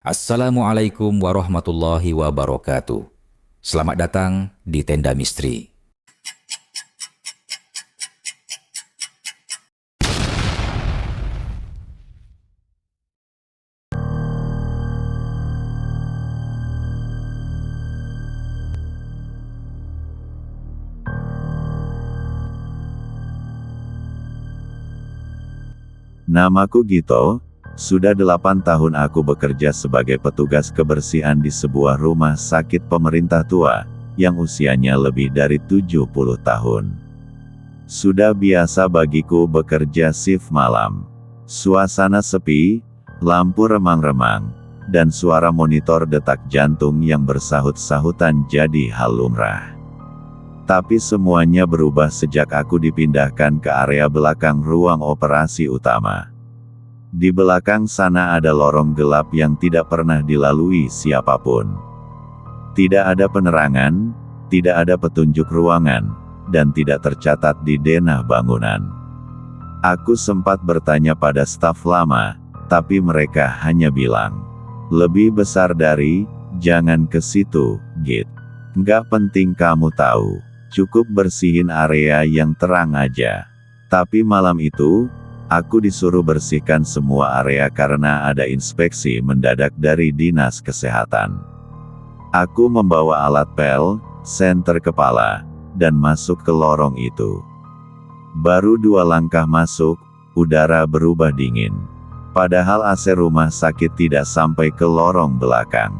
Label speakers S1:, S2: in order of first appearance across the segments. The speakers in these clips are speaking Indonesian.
S1: Assalamualaikum warahmatullahi wabarakatuh. Selamat datang di Tenda Misteri.
S2: Namaku Gito. Sudah 8 tahun aku bekerja sebagai petugas kebersihan di sebuah rumah sakit pemerintah tua, yang usianya lebih dari 70 tahun. Sudah biasa bagiku bekerja shift malam. Suasana sepi, lampu remang-remang, dan suara monitor detak jantung yang bersahut-sahutan jadi hal lumrah. Tapi semuanya berubah sejak aku dipindahkan ke area belakang ruang operasi utama. Di belakang sana ada lorong gelap yang tidak pernah dilalui siapapun. Tidak ada penerangan, tidak ada petunjuk ruangan, dan tidak tercatat di denah bangunan. Aku sempat bertanya pada staf lama, tapi mereka hanya bilang, "Lebih besar dari, jangan ke situ, Git. Nggak penting kamu tahu, cukup bersihin area yang terang aja." Tapi malam itu, aku disuruh bersihkan semua area karena ada inspeksi mendadak dari Dinas Kesehatan. Aku membawa alat pel, senter kepala, dan masuk ke lorong itu. Baru 2 langkah masuk, udara berubah dingin. Padahal AC rumah sakit tidak sampai ke lorong belakang.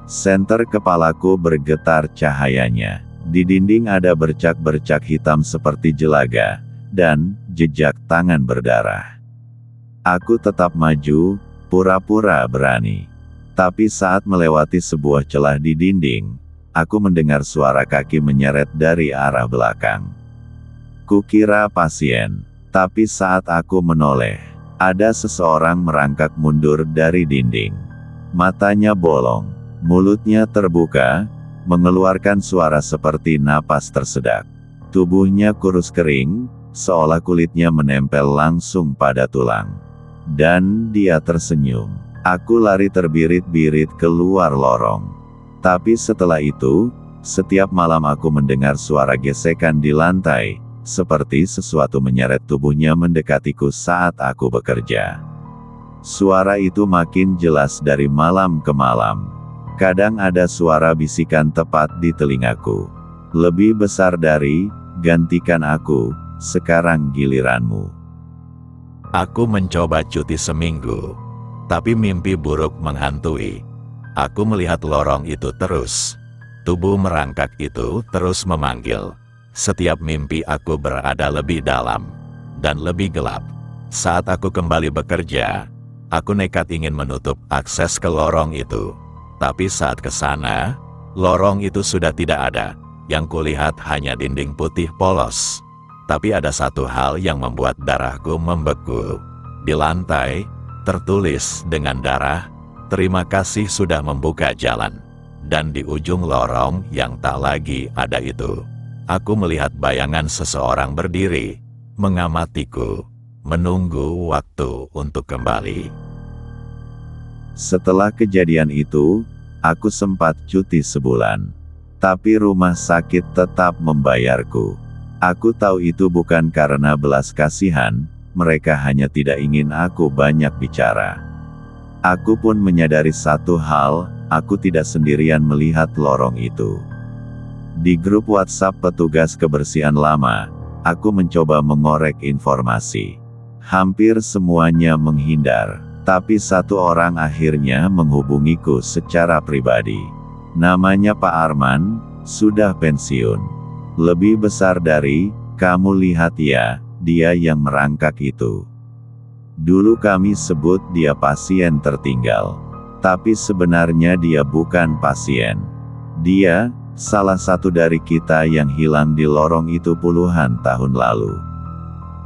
S2: Senter kepalaku bergetar cahayanya. Di dinding ada bercak-bercak hitam seperti jelaga, dan jejak tangan berdarah. Aku tetap maju, pura-pura berani. Tapi saat melewati sebuah celah di dinding, aku mendengar suara kaki menyeret dari arah belakang. Kukira pasien, tapi saat aku menoleh, ada seseorang merangkak mundur dari dinding. Matanya bolong, mulutnya terbuka, mengeluarkan suara seperti napas tersedak. Tubuhnya kurus kering, seolah kulitnya menempel langsung pada tulang. Dan dia tersenyum. Aku lari terbirit-birit keluar lorong. Tapi setelah itu, setiap malam aku mendengar suara gesekan di lantai, seperti sesuatu menyeret tubuhnya mendekatiku saat aku bekerja. Suara itu makin jelas dari malam ke malam. Kadang ada suara bisikan tepat di telingaku. Lebih besar dari, gantikan aku, sekarang giliranmu.
S3: Aku mencoba cuti seminggu, tapi mimpi buruk menghantui. Aku melihat lorong itu terus. Tubuh merangkak itu terus memanggil. Setiap mimpi aku berada lebih dalam, dan lebih gelap. Saat aku kembali bekerja, aku nekat ingin menutup akses ke lorong itu. Tapi saat ke sana, lorong itu sudah tidak ada. Yang kulihat hanya dinding putih polos. Tapi ada satu hal yang membuat darahku membeku. Di lantai, tertulis dengan darah, "Terima kasih sudah membuka jalan." Dan di ujung lorong yang tak lagi ada itu, aku melihat bayangan seseorang berdiri, mengamatiku, menunggu waktu untuk kembali.
S2: Setelah kejadian itu, aku sempat cuti sebulan. Tapi rumah sakit tetap membayarku. Aku tahu itu bukan karena belas kasihan, mereka hanya tidak ingin aku banyak bicara. Aku pun menyadari satu hal, aku tidak sendirian melihat lorong itu. Di grup WhatsApp petugas kebersihan lama, aku mencoba mengorek informasi. Hampir semuanya menghindar. Tapi satu orang akhirnya menghubungiku secara pribadi. Namanya Pak Arman, sudah pensiun. Lebih besar dari, kamu lihat ya, dia yang merangkak itu. Dulu kami sebut dia pasien tertinggal. Tapi sebenarnya dia bukan pasien. Dia, salah satu dari kita yang hilang di lorong itu puluhan tahun lalu.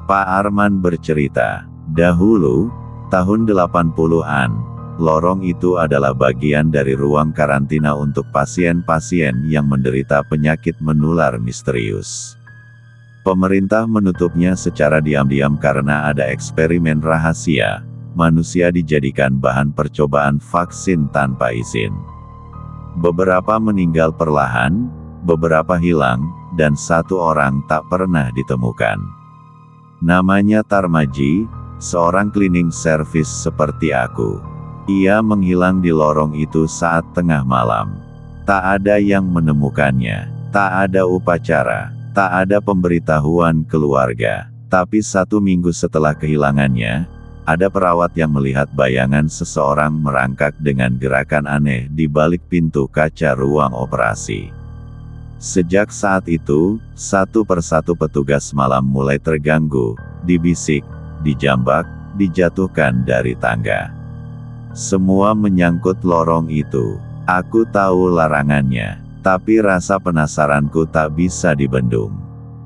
S2: Pak Arman bercerita, dahulu, tahun 80-an, lorong itu adalah bagian dari ruang karantina untuk pasien-pasien yang menderita penyakit menular misterius. Pemerintah menutupnya secara diam-diam karena ada eksperimen rahasia, manusia dijadikan bahan percobaan vaksin tanpa izin. Beberapa meninggal perlahan, beberapa hilang, dan satu orang tak pernah ditemukan. Namanya Tarmaji, seorang cleaning service seperti aku. Ia menghilang di lorong itu saat tengah malam. Tak ada yang menemukannya, tak ada upacara, tak ada pemberitahuan keluarga. Tapi 1 minggu setelah kehilangannya, ada perawat yang melihat bayangan seseorang merangkak dengan gerakan aneh di balik pintu kaca ruang operasi. Sejak saat itu, satu persatu petugas malam mulai terganggu, dibisik, dijambak, dijatuhkan dari tangga. Semua menyangkut lorong itu. Aku tahu larangannya, tapi rasa penasaranku tak bisa dibendung.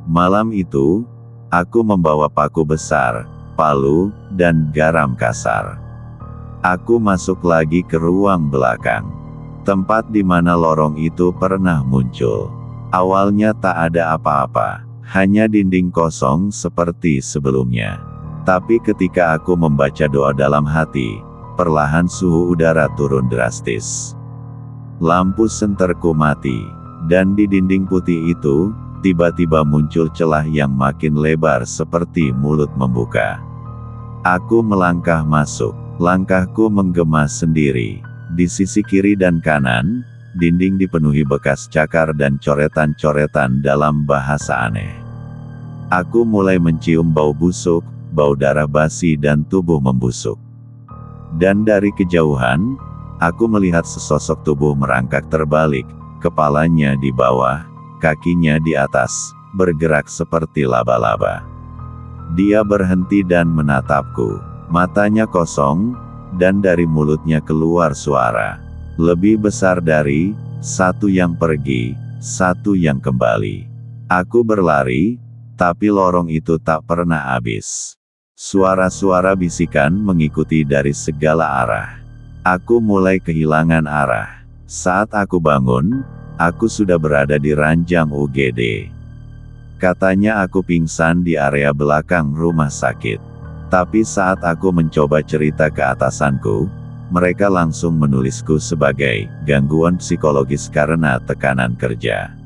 S2: Malam itu, aku membawa paku besar, palu, dan garam kasar. Aku masuk lagi ke ruang belakang, tempat di mana lorong itu pernah muncul. Awalnya tak ada apa-apa, hanya dinding kosong seperti sebelumnya. Tapi ketika aku membaca doa dalam hati, perlahan suhu udara turun drastis. Lampu senterku mati, dan di dinding putih itu, tiba-tiba muncul celah yang makin lebar seperti mulut membuka. Aku melangkah masuk, langkahku menggema sendiri. Di sisi kiri dan kanan, dinding dipenuhi bekas cakar dan coretan-coretan dalam bahasa aneh. Aku mulai mencium bau busuk, bau darah basi dan tubuh membusuk. Dan dari kejauhan, aku melihat sesosok tubuh merangkak terbalik, kepalanya di bawah, kakinya di atas, bergerak seperti laba-laba. Dia berhenti dan menatapku, matanya kosong, dan dari mulutnya keluar suara. Lebih besar dari, satu yang pergi, satu yang kembali. Aku berlari, tapi lorong itu tak pernah habis. Suara-suara bisikan mengikuti dari segala arah. Aku mulai kehilangan arah. Saat aku bangun, aku sudah berada di ranjang UGD. Katanya aku pingsan di area belakang rumah sakit. Tapi saat aku mencoba cerita ke atasanku, mereka langsung menulisku sebagai gangguan psikologis karena tekanan kerja.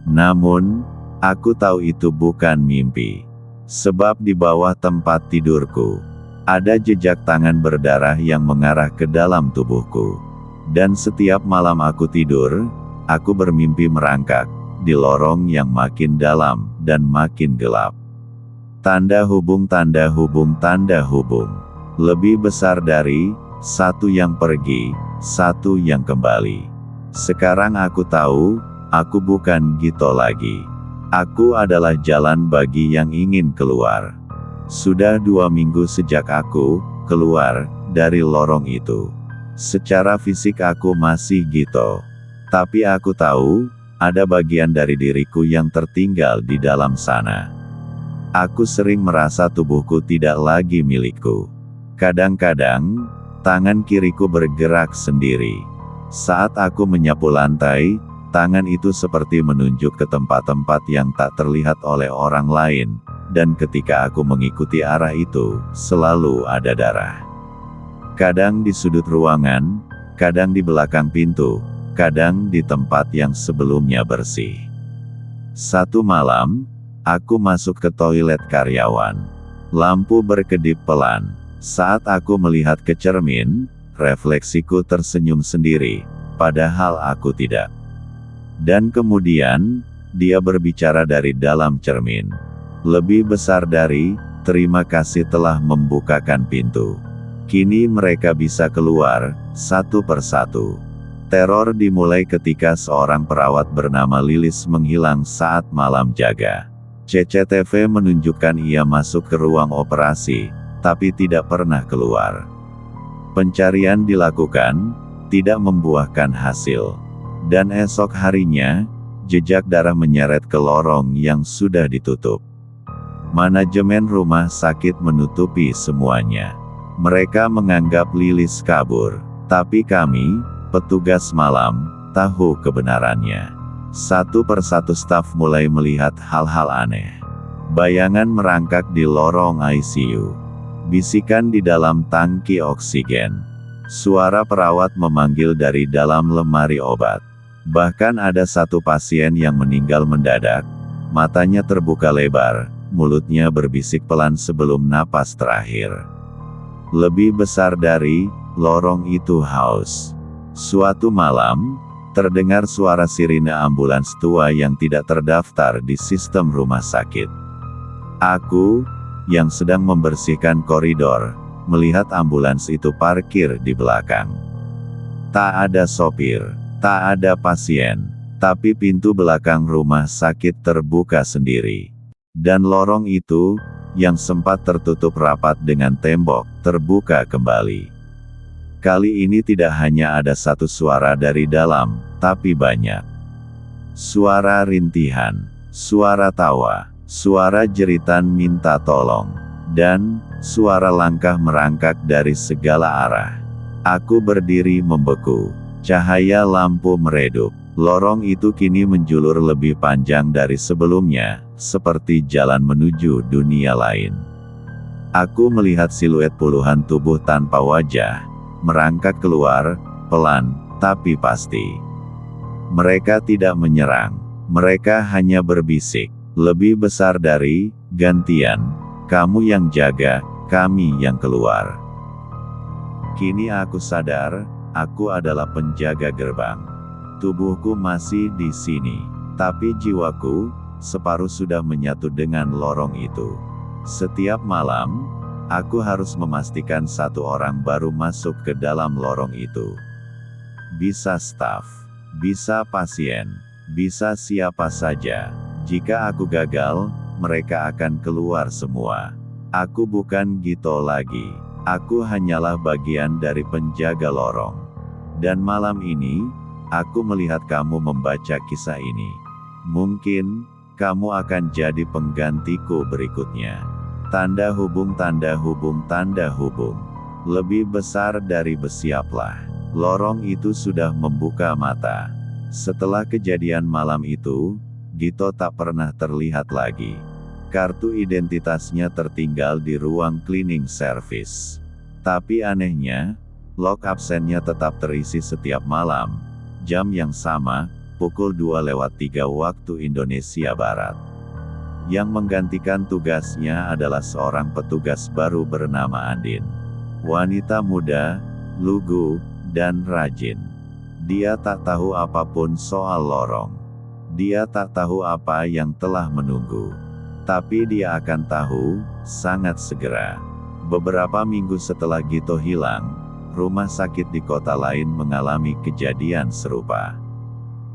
S2: Namun, aku tahu itu bukan mimpi. Sebab di bawah tempat tidurku, ada jejak tangan berdarah yang mengarah ke dalam tubuhku. Dan setiap malam aku tidur, aku bermimpi merangkak di lorong yang makin dalam dan makin gelap. Tanda hubung, tanda hubung, tanda hubung. Lebih besar dari, satu yang pergi, satu yang kembali. Sekarang aku tahu, aku bukan Gito lagi. Aku adalah jalan bagi yang ingin keluar. Sudah 2 minggu sejak aku keluar dari lorong itu. Secara fisik aku masih Gito. Tapi aku tahu, ada bagian dari diriku yang tertinggal di dalam sana. Aku sering merasa tubuhku tidak lagi milikku. Kadang-kadang, tangan kiriku bergerak sendiri. Saat aku menyapu lantai, tangan itu seperti menunjuk ke tempat-tempat yang tak terlihat oleh orang lain. Dan ketika aku mengikuti arah itu, selalu ada darah. Kadang di sudut ruangan, kadang di belakang pintu, kadang di tempat yang sebelumnya bersih. Satu malam, aku masuk ke toilet karyawan. Lampu berkedip pelan. Saat aku melihat ke cermin, refleksiku tersenyum sendiri, padahal aku tidak. Dan kemudian, dia berbicara dari dalam cermin. Lebih besar dari, terima kasih telah membukakan pintu. Kini mereka bisa keluar, satu persatu. Teror dimulai ketika seorang perawat bernama Lilis menghilang saat malam jaga. CCTV menunjukkan ia masuk ke ruang operasi, tapi tidak pernah keluar. Pencarian dilakukan, tidak membuahkan hasil. Dan esok harinya, jejak darah menyeret ke lorong yang sudah ditutup. Manajemen rumah sakit menutupi semuanya. Mereka menganggap Lilis kabur, tapi kami, petugas malam, tahu kebenarannya. Satu persatu staf mulai melihat hal-hal aneh. Bayangan merangkak di lorong ICU. Bisikan di dalam tangki oksigen. Suara perawat memanggil dari dalam lemari obat. Bahkan ada satu pasien yang meninggal mendadak. Matanya terbuka lebar, mulutnya berbisik pelan sebelum napas terakhir. Lebih besar dari lorong itu haus. Suatu malam, terdengar suara sirine ambulans tua yang tidak terdaftar di sistem rumah sakit. Aku, yang sedang membersihkan koridor, melihat ambulans itu parkir di belakang. Tak ada sopir, tak ada pasien, tapi pintu belakang rumah sakit terbuka sendiri. Dan lorong itu, yang sempat tertutup rapat dengan tembok, terbuka kembali. Kali ini tidak hanya ada satu suara dari dalam, tapi banyak. Suara rintihan, suara tawa, suara jeritan minta tolong, dan suara langkah merangkak dari segala arah. Aku berdiri membeku. Cahaya lampu meredup. Lorong itu kini menjulur lebih panjang dari sebelumnya, seperti jalan menuju dunia lain. Aku melihat siluet puluhan tubuh tanpa wajah, merangkak keluar, pelan, tapi pasti. Mereka tidak menyerang. Mereka hanya berbisik. Lebih besar dari, gantian. Kamu yang jaga, kami yang keluar. Kini aku sadar, aku adalah penjaga gerbang. Tubuhku masih di sini, tapi jiwaku, separuh sudah menyatu dengan lorong itu. Setiap malam, aku harus memastikan satu orang baru masuk ke dalam lorong itu. Bisa staf, bisa pasien, bisa siapa saja. Jika aku gagal, mereka akan keluar semua. Aku bukan Gito lagi. Aku hanyalah bagian dari penjaga lorong. Dan malam ini, aku melihat kamu membaca kisah ini. Mungkin, kamu akan jadi penggantiku berikutnya. Tanda hubung, tanda hubung, tanda hubung. Lebih besar dari bersiaplah. Lorong itu sudah membuka mata. Setelah kejadian malam itu, Gito tak pernah terlihat lagi. Kartu identitasnya tertinggal di ruang cleaning service. Tapi anehnya, log absennya tetap terisi setiap malam. Jam yang sama, pukul 2:03 waktu Indonesia Barat. Yang menggantikan tugasnya adalah seorang petugas baru bernama Andin. Wanita muda, lugu, dan rajin. Dia tak tahu apapun soal lorong. Dia tak tahu apa yang telah menunggu. Tapi dia akan tahu, sangat segera. Beberapa minggu setelah Gito hilang, rumah sakit di kota lain mengalami kejadian serupa.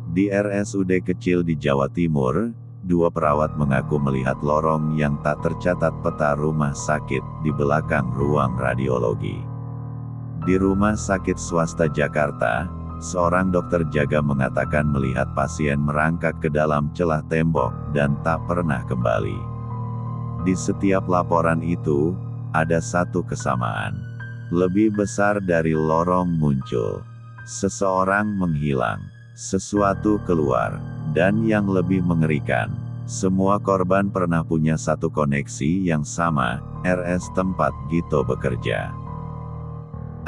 S2: Di RSUD kecil di Jawa Timur, 2 perawat mengaku melihat lorong yang tak tercatat peta rumah sakit di belakang ruang radiologi. Di rumah sakit swasta Jakarta, seorang dokter jaga mengatakan melihat pasien merangkak ke dalam celah tembok dan tak pernah kembali. Di setiap laporan itu, ada satu kesamaan. Lebih besar dari lorong muncul. Seseorang menghilang. Sesuatu keluar. Dan yang lebih mengerikan, semua korban pernah punya satu koneksi yang sama, RS tempat Gito bekerja.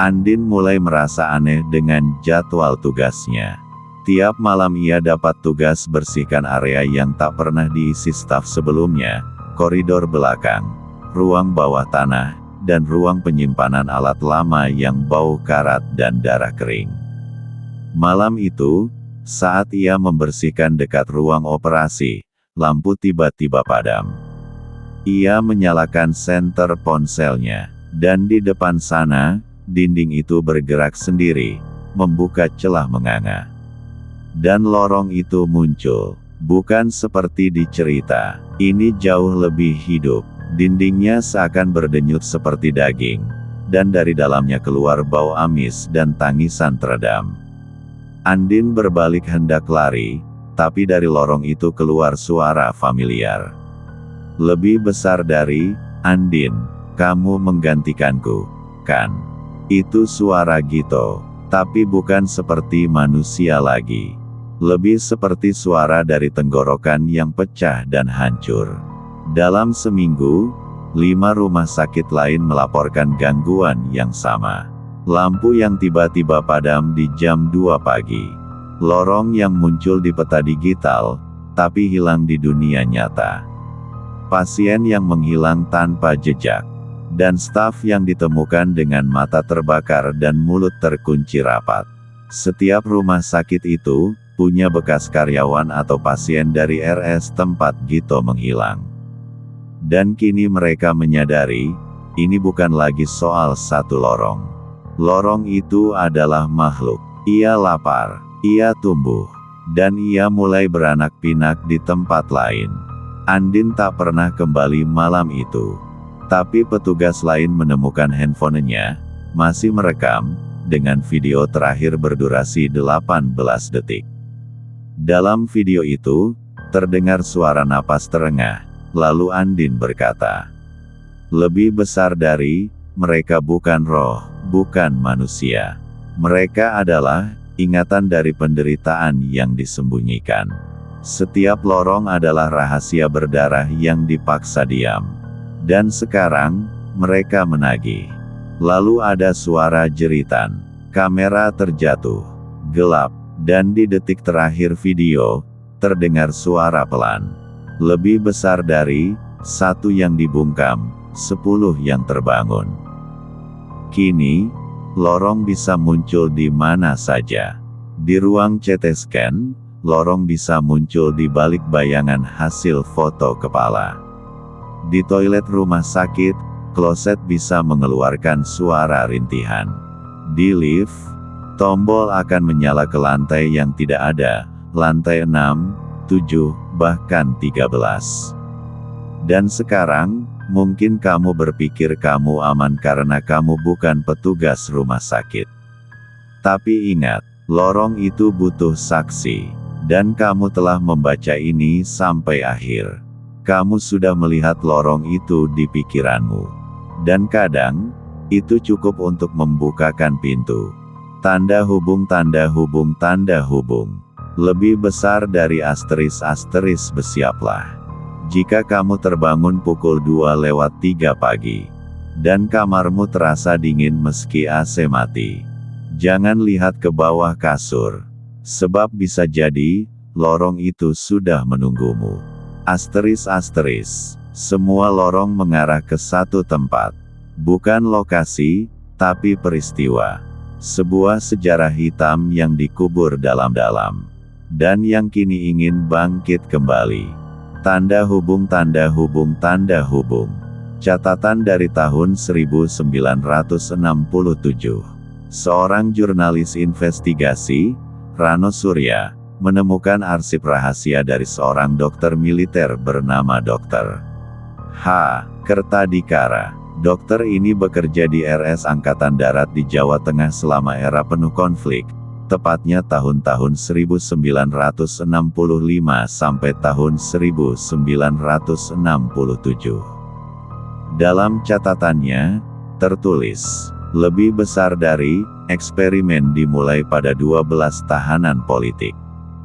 S2: Andin mulai merasa aneh dengan jadwal tugasnya. Tiap malam ia dapat tugas bersihkan area yang tak pernah diisi staf sebelumnya, koridor belakang, ruang bawah tanah, dan ruang penyimpanan alat lama yang bau karat dan darah kering. Malam itu, saat ia membersihkan dekat ruang operasi, lampu tiba-tiba padam. Ia menyalakan senter ponselnya, dan di depan sana, dinding itu bergerak sendiri, membuka celah menganga. Dan lorong itu muncul. Bukan seperti di cerita. Ini jauh lebih hidup. Dindingnya seakan berdenyut seperti daging. Dan dari dalamnya keluar bau amis dan tangisan teredam. Andin berbalik hendak lari, tapi dari lorong itu keluar suara familiar. Lebih besar dari, Andin, kamu menggantikanku, kan? Itu suara Gito, tapi bukan seperti manusia lagi. Lebih seperti suara dari tenggorokan yang pecah dan hancur. Dalam seminggu, 5 rumah sakit lain melaporkan gangguan yang sama. Lampu yang tiba-tiba padam di jam 2 pagi. Lorong yang muncul di peta digital, tapi hilang di dunia nyata. Pasien yang menghilang tanpa jejak. Dan staf yang ditemukan dengan mata terbakar dan mulut terkunci rapat. Setiap rumah sakit itu punya bekas karyawan atau pasien dari RS tempat Gito menghilang. Dan kini mereka menyadari, ini bukan lagi soal satu lorong. Lorong itu adalah makhluk. Ia lapar, ia tumbuh, dan ia mulai beranak pinak di tempat lain. Andin tak pernah kembali malam itu. Tapi petugas lain menemukan handphonenya, masih merekam, dengan video terakhir berdurasi 18 detik. Dalam video itu, terdengar suara napas terengah, lalu Andin berkata, "Lebih besar dari, mereka bukan roh, bukan manusia. Mereka adalah ingatan dari penderitaan yang disembunyikan. Setiap lorong adalah rahasia berdarah yang dipaksa diam. Dan sekarang, mereka menagih." Lalu ada suara jeritan. Kamera terjatuh. Gelap. Dan di detik terakhir video, terdengar suara pelan. Lebih besar dari, 1 yang dibungkam, 10 yang terbangun. Kini, lorong bisa muncul di mana saja. Di ruang CT scan, lorong bisa muncul di balik bayangan hasil foto kepala. Di toilet rumah sakit, kloset bisa mengeluarkan suara rintihan. Di lift, tombol akan menyala ke lantai yang tidak ada, lantai 6, 7, bahkan 13. Dan sekarang, mungkin kamu berpikir kamu aman karena kamu bukan petugas rumah sakit. Tapi ingat, lorong itu butuh saksi. Dan kamu telah membaca ini sampai akhir. Kamu sudah melihat lorong itu di pikiranmu. Dan kadang, itu cukup untuk membukakan pintu. Tanda hubung, tanda hubung, tanda hubung. Lebih besar dari asteris bersiaplah. Jika kamu terbangun pukul 2:03 pagi. Dan kamarmu terasa dingin meski AC mati. Jangan lihat ke bawah kasur. Sebab bisa jadi, lorong itu sudah menunggumu. Semua lorong mengarah ke satu tempat. Bukan lokasi, tapi peristiwa. Sebuah sejarah hitam yang dikubur dalam-dalam. Dan yang kini ingin bangkit kembali. Tanda hubung, tanda hubung, tanda hubung. Catatan dari tahun 1967. Seorang jurnalis investigasi, Rano Surya, menemukan arsip rahasia dari seorang dokter militer bernama Dr. H. Kertadikara. Dokter ini bekerja di RS Angkatan Darat di Jawa Tengah selama era penuh konflik, tepatnya tahun-tahun 1965 sampai tahun 1967. Dalam catatannya, tertulis, lebih besar dari, eksperimen dimulai pada 12 tahanan politik.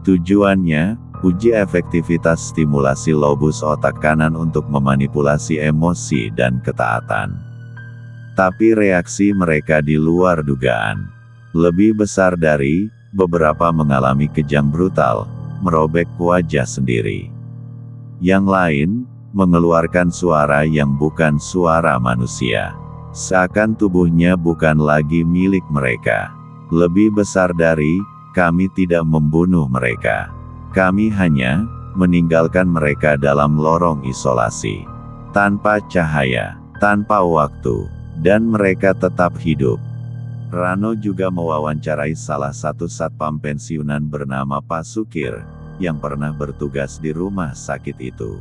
S2: Tujuannya, uji efektivitas stimulasi lobus otak kanan untuk memanipulasi emosi dan ketaatan. Tapi reaksi mereka di luar dugaan. Lebih besar dari, beberapa mengalami kejang brutal, merobek wajah sendiri. Yang lain, mengeluarkan suara yang bukan suara manusia. Seakan tubuhnya bukan lagi milik mereka. Lebih besar dari, kami tidak membunuh mereka. Kami hanya meninggalkan mereka dalam lorong isolasi. Tanpa cahaya, tanpa waktu, dan mereka tetap hidup. Rano juga mewawancarai salah satu satpam pensiunan bernama Pak Sukir, yang pernah bertugas di rumah sakit itu.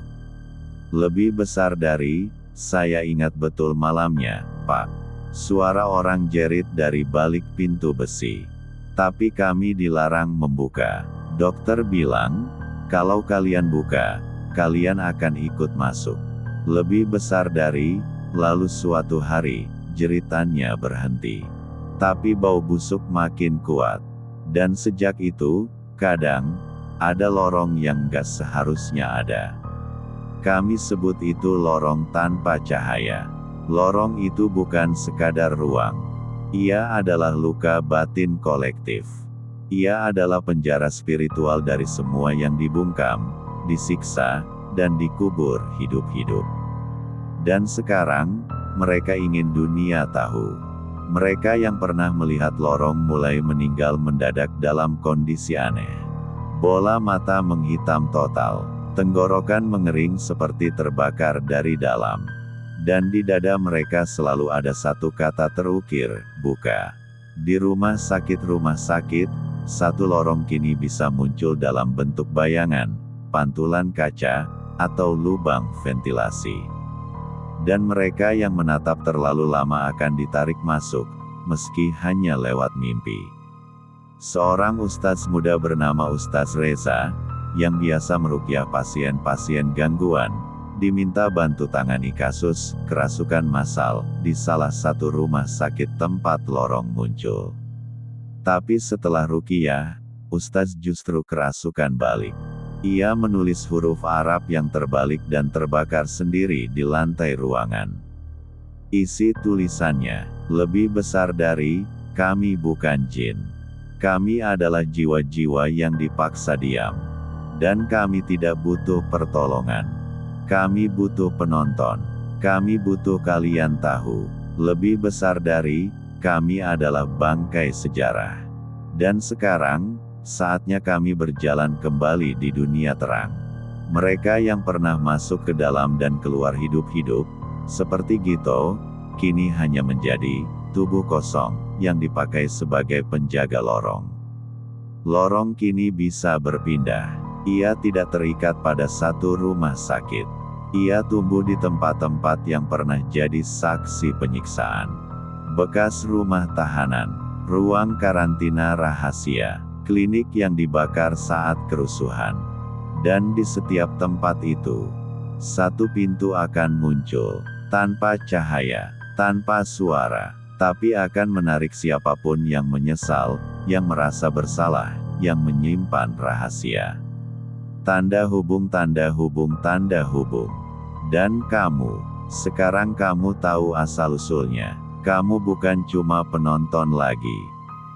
S2: Lebih besar dari, saya ingat betul malamnya, Pak. Suara orang jerit dari balik pintu besi. Tapi kami dilarang membuka. Dokter bilang, kalau kalian buka, kalian akan ikut masuk. Lebih besar dari, lalu suatu hari, jeritannya berhenti. Tapi bau busuk makin kuat. Dan sejak itu, kadang, ada lorong yang gak seharusnya ada. Kami sebut itu lorong tanpa cahaya. Lorong itu bukan sekadar ruang. Ia adalah luka batin kolektif. Ia adalah penjara spiritual dari semua yang dibungkam, disiksa, dan dikubur hidup-hidup. Dan sekarang, mereka ingin dunia tahu. Mereka yang pernah melihat lorong mulai meninggal mendadak dalam kondisi aneh. Bola mata menghitam total, tenggorokan mengering seperti terbakar dari dalam. Dan di dada mereka selalu ada satu kata terukir, buka. Di rumah sakit, satu lorong kini bisa muncul dalam bentuk bayangan, pantulan kaca, atau lubang ventilasi. Dan mereka yang menatap terlalu lama akan ditarik masuk, meski hanya lewat mimpi. Seorang ustadz muda bernama Ustadz Reza, yang biasa meruqyah pasien-pasien gangguan, diminta bantu tangani kasus kerasukan massal di salah satu rumah sakit tempat lorong muncul. Tapi setelah ruqyah, Ustadz justru kerasukan balik. Ia menulis huruf Arab yang terbalik dan terbakar sendiri di lantai ruangan. Isi tulisannya, lebih besar dari, kami bukan jin. Kami adalah jiwa-jiwa yang dipaksa diam. Dan kami tidak butuh pertolongan. Kami butuh penonton. Kami butuh kalian tahu. Lebih besar dari, kami adalah bangkai sejarah. Dan sekarang, saatnya kami berjalan kembali di dunia terang. Mereka yang pernah masuk ke dalam dan keluar hidup-hidup, seperti Gito, kini hanya menjadi tubuh kosong yang dipakai sebagai penjaga lorong. Lorong kini bisa berpindah. Ia tidak terikat pada satu rumah sakit. Ia tumbuh di tempat-tempat yang pernah jadi saksi penyiksaan. Bekas rumah tahanan, ruang karantina rahasia, klinik yang dibakar saat kerusuhan. Dan di setiap tempat itu, satu pintu akan muncul, tanpa cahaya, tanpa suara, tapi akan menarik siapapun yang menyesal, yang merasa bersalah, yang menyimpan rahasia. Tanda hubung, tanda hubung, tanda hubung. Dan kamu, sekarang kamu tahu asal-usulnya. Kamu bukan cuma penonton lagi.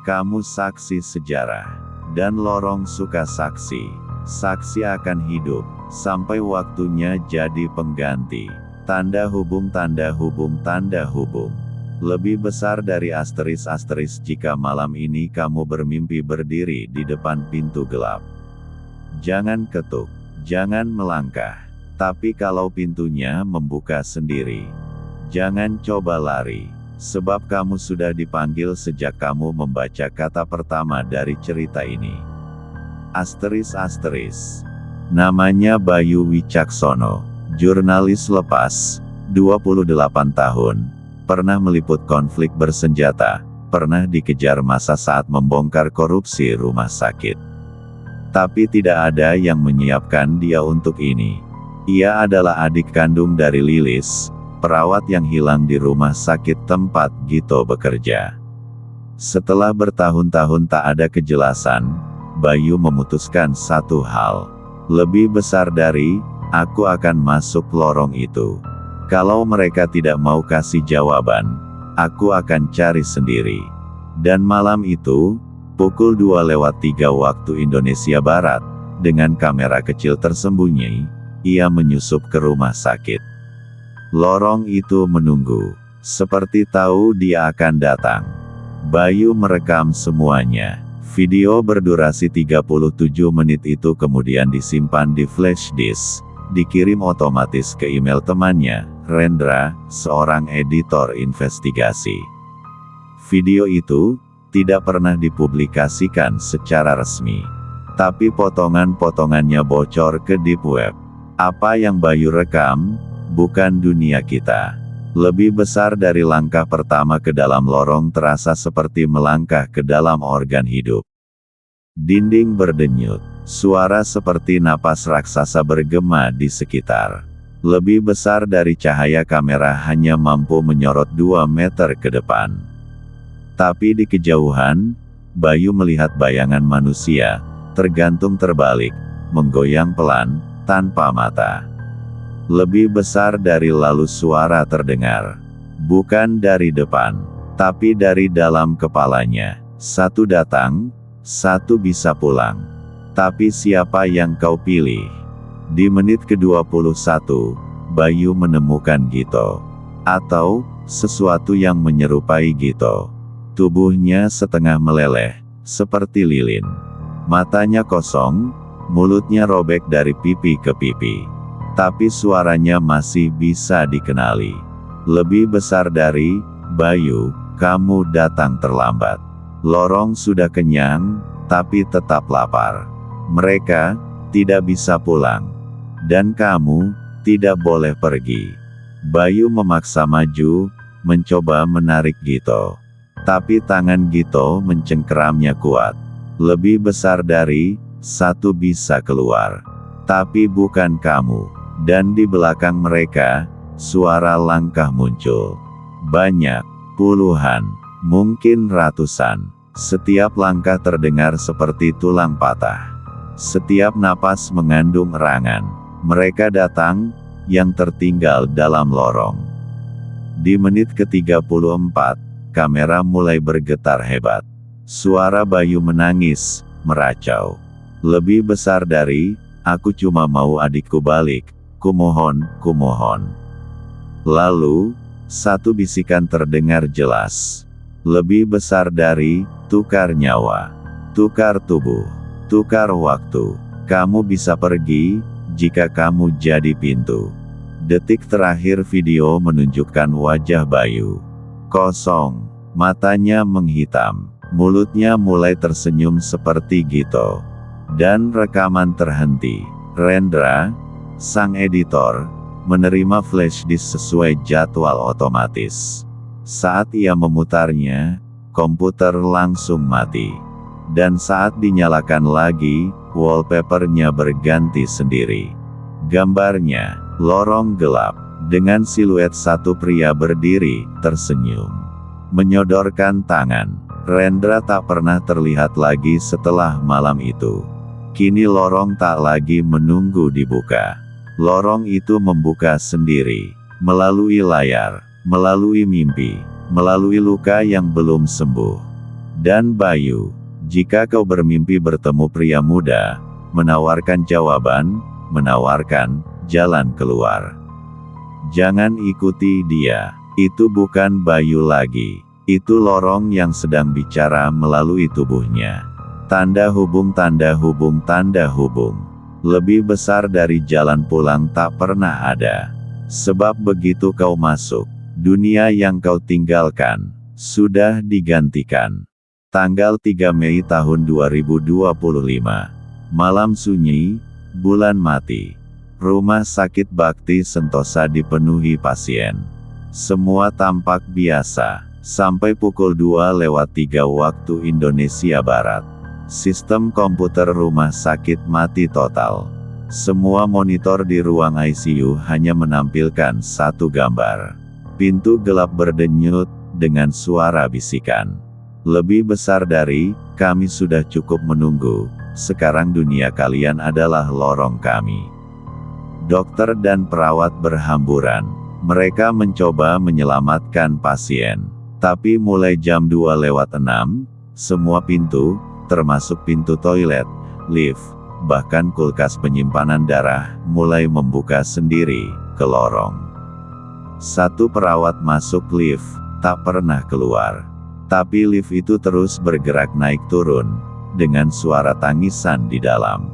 S2: Kamu saksi sejarah. Dan lorong suka saksi. Saksi akan hidup, sampai waktunya jadi pengganti. Tanda hubung, tanda hubung, tanda hubung. Lebih besar dari asteris-asteris jika malam ini kamu bermimpi berdiri di depan pintu gelap. Jangan ketuk, jangan melangkah. Tapi kalau pintunya membuka sendiri, jangan coba lari. Sebab kamu sudah dipanggil sejak kamu membaca kata pertama dari cerita ini. Asteris-asteris. Namanya Bayu Wicaksono. Jurnalis lepas, 28 tahun. Pernah meliput konflik bersenjata. Pernah dikejar massa saat membongkar korupsi rumah sakit. Tapi tidak ada yang menyiapkan dia untuk ini. Ia adalah adik kandung dari Lilis, perawat yang hilang di rumah sakit tempat Gito bekerja. Setelah bertahun-tahun tak ada kejelasan, Bayu memutuskan satu hal. Lebih besar dari, aku akan masuk lorong itu. Kalau mereka tidak mau kasih jawaban, aku akan cari sendiri. Dan malam itu, pukul 2:03 waktu Indonesia Barat, dengan kamera kecil tersembunyi, ia menyusup ke rumah sakit. Lorong itu menunggu, seperti tahu dia akan datang. Bayu merekam semuanya. Video berdurasi 37 menit itu kemudian disimpan di flash disk, dikirim otomatis ke email temannya, Rendra, seorang editor investigasi. Video itu tidak pernah dipublikasikan secara resmi. Tapi potongan-potongannya bocor ke deep web. Apa yang Bayu rekam, bukan dunia kita. Lebih besar dari langkah pertama ke dalam lorong terasa seperti melangkah ke dalam organ hidup. Dinding berdenyut. Suara seperti napas raksasa bergema di sekitar. Lebih besar dari cahaya kamera hanya mampu menyorot 2 meter ke depan. Tapi di kejauhan, Bayu melihat bayangan manusia, tergantung terbalik, menggoyang pelan, tanpa mata. Lebih besar dari lalu suara terdengar. Bukan dari depan, tapi dari dalam kepalanya. Satu datang, satu bisa pulang. Tapi siapa yang kau pilih? Di menit ke-21, Bayu menemukan Gito. Atau, sesuatu yang menyerupai Gito. Tubuhnya setengah meleleh, seperti lilin. Matanya kosong, mulutnya robek dari pipi ke pipi. Tapi suaranya masih bisa dikenali. Lebih besar dari, Bayu, kamu datang terlambat. Lorong sudah kenyang, tapi tetap lapar. Mereka tidak bisa pulang. Dan kamu tidak boleh pergi. Bayu memaksa maju, mencoba menarik Gito. Tapi tangan Gito mencengkeramnya kuat. Lebih besar dari, satu bisa keluar. Tapi bukan kamu. Dan di belakang mereka, suara langkah muncul. Banyak, puluhan, mungkin ratusan. Setiap langkah terdengar seperti tulang patah. Setiap napas mengandung erangan. Mereka datang, yang tertinggal dalam lorong. Di menit ke-34, kamera mulai bergetar hebat. Suara Bayu menangis, meracau. Lebih besar dari, aku cuma mau adikku balik, kumohon, kumohon. Lalu, satu bisikan terdengar jelas. Lebih besar dari, tukar nyawa, tukar tubuh, tukar waktu. Kamu bisa pergi, jika kamu jadi pintu. Detik terakhir video menunjukkan wajah Bayu. Kosong, matanya menghitam, mulutnya mulai tersenyum seperti Gito. Dan rekaman terhenti. Rendra, sang editor, menerima flash disk sesuai jadwal otomatis. Saat ia memutarnya, komputer langsung mati. Dan saat dinyalakan lagi, wallpapernya berganti sendiri. Gambarnya, lorong gelap, dengan siluet satu pria berdiri, tersenyum. Menyodorkan tangan. Rendra tak pernah terlihat lagi setelah malam itu. Kini lorong tak lagi menunggu dibuka. Lorong itu membuka sendiri, melalui layar, melalui mimpi, melalui luka yang belum sembuh. Dan Bayu, jika kau bermimpi bertemu pria muda, menawarkan jawaban, menawarkan jalan keluar. Jangan ikuti dia, itu bukan Bayu lagi, itu lorong yang sedang bicara melalui tubuhnya. Tanda hubung, tanda hubung, tanda hubung. Lebih besar dari jalan pulang tak pernah ada. Sebab begitu kau masuk, dunia yang kau tinggalkan, sudah digantikan. Tanggal 3 Mei tahun 2025. Malam sunyi, bulan mati. Rumah sakit Bakti Sentosa dipenuhi pasien. Semua tampak biasa, sampai pukul 2:03 waktu Indonesia Barat. Sistem komputer rumah sakit mati total. Semua monitor di ruang ICU hanya menampilkan satu gambar. Pintu gelap berdenyut, dengan suara bisikan. Lebih besar dari, kami sudah cukup menunggu, sekarang dunia kalian adalah lorong kami. Dokter dan perawat berhamburan. Mereka mencoba menyelamatkan pasien. Tapi mulai jam 2:06, semua pintu, termasuk pintu toilet, lift, bahkan kulkas penyimpanan darah, mulai membuka sendiri, ke lorong. Satu perawat masuk lift, tak pernah keluar. Tapi lift itu terus bergerak naik turun, dengan suara tangisan di dalam.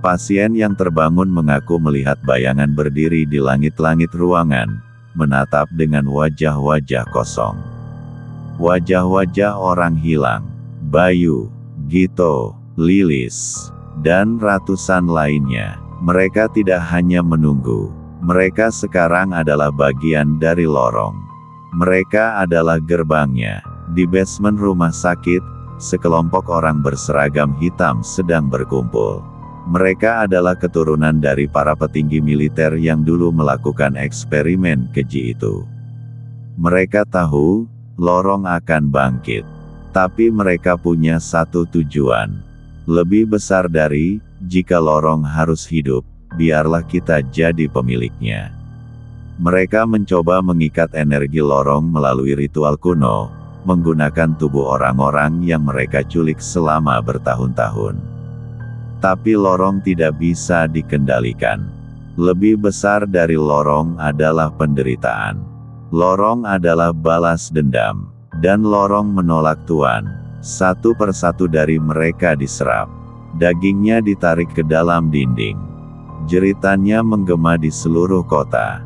S2: Pasien yang terbangun mengaku melihat bayangan berdiri di langit-langit ruangan, menatap dengan wajah-wajah kosong. Wajah-wajah orang hilang. Bayu, Gito, Lilis, dan ratusan lainnya. Mereka tidak hanya menunggu. Mereka sekarang adalah bagian dari lorong. Mereka adalah gerbangnya. Di basement rumah sakit, sekelompok orang berseragam hitam sedang berkumpul. Mereka adalah keturunan dari para petinggi militer yang dulu melakukan eksperimen keji itu. Mereka tahu, lorong akan bangkit. Tapi mereka punya satu tujuan. Lebih besar dari, jika lorong harus hidup, biarlah kita jadi pemiliknya. Mereka mencoba mengikat energi lorong melalui ritual kuno, menggunakan tubuh orang-orang yang mereka culik selama bertahun-tahun. Tapi lorong tidak bisa dikendalikan. Lebih besar dari lorong adalah penderitaan. Lorong adalah balas dendam, dan lorong menolak Tuan. Satu persatu dari mereka diserap. Dagingnya ditarik ke dalam dinding. Jeritannya menggema di seluruh kota.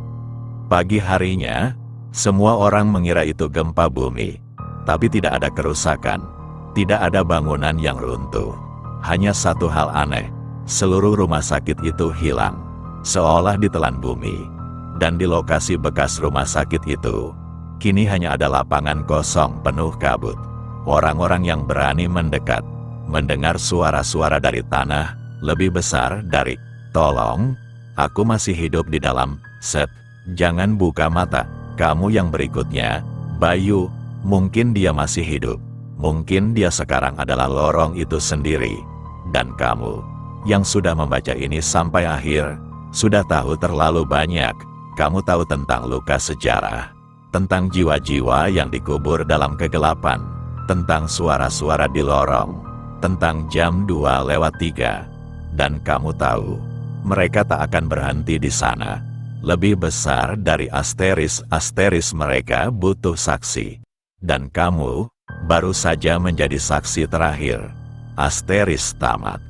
S3: Pagi harinya, semua orang mengira itu gempa bumi. Tapi tidak ada kerusakan. Tidak ada bangunan yang runtuh. Hanya satu hal aneh. Seluruh rumah sakit itu hilang. Seolah ditelan bumi. Dan di lokasi bekas rumah sakit itu, kini hanya ada lapangan kosong penuh kabut. Orang-orang yang berani mendekat, mendengar suara-suara dari tanah, lebih besar dari, "Tolong, aku masih hidup di dalam, Set. Jangan buka mata, kamu yang berikutnya, Bayu, mungkin dia masih hidup. Mungkin dia sekarang adalah lorong itu sendiri. Dan kamu, yang sudah membaca ini sampai akhir, sudah tahu terlalu banyak. Kamu tahu tentang luka sejarah, tentang jiwa-jiwa yang dikubur dalam kegelapan, tentang suara-suara di lorong, tentang jam 2:03. Dan kamu tahu, mereka tak akan berhenti di sana. Lebih besar dari Asteris mereka butuh saksi. Dan kamu, baru saja menjadi saksi terakhir. Asteris tamat.